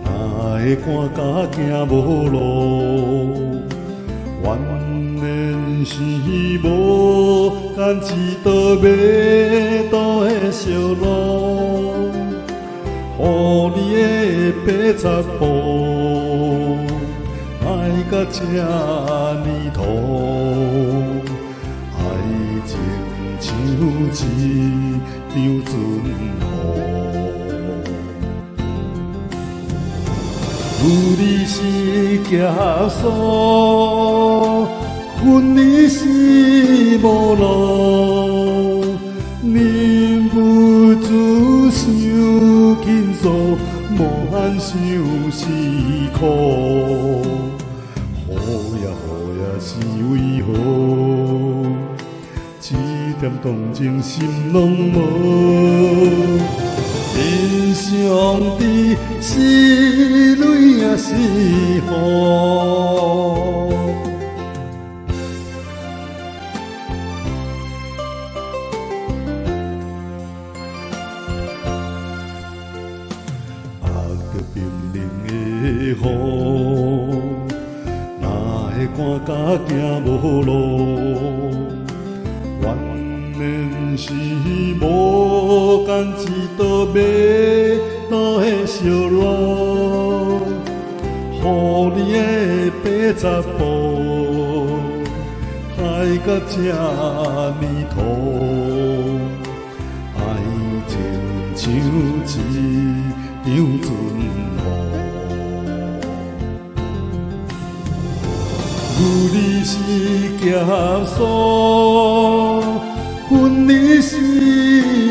哪会赶甲行无路？原来是无干一道马途的小路，予你的八十步，爱甲这呢土，爱情像一场春雨。有你是劫数，阮你是无路，忍不住想紧锁，无限相思苦。雨也是为何？一点同情心拢无。人上帝是泪也是雨，握着冰冷的雨，哪会赶甲行无路？原来是无干一道马路的小路，予你的八十步，害甲这呢土，爱情像一场春雨。有你是劫数，阮你是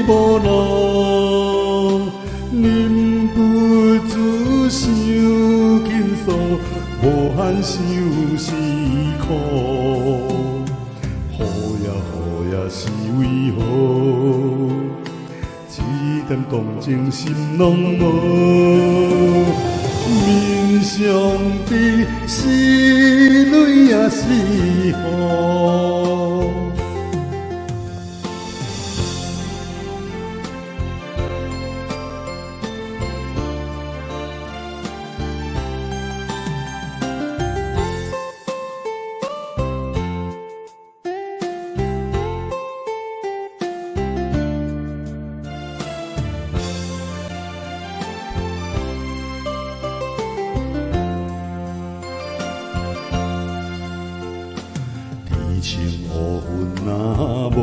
无路，忍不住想紧锁，无限相思苦。雨也是为何？一点同情心拢无。面上帝是泪也是雨。天晴乌云若无，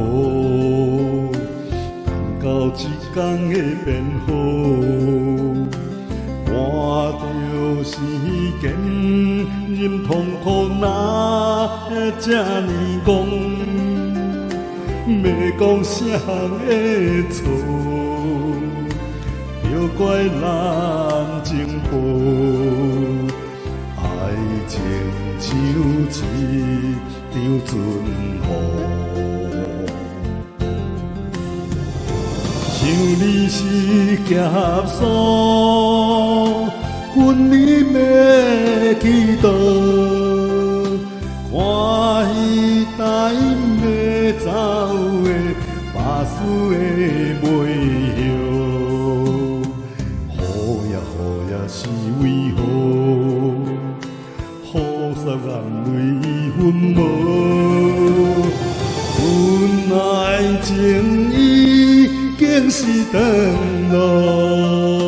等到一天会变好。换着时间忍痛苦，哪会这呢讲？要讲啥的错？要怪人情薄，爱情像一场春雨，想你是劫数，阮你要去倒？看伊答应要走的巴士的尾号，雨也是为何？雨伞眼泪已分无，阮爱情已经是长路。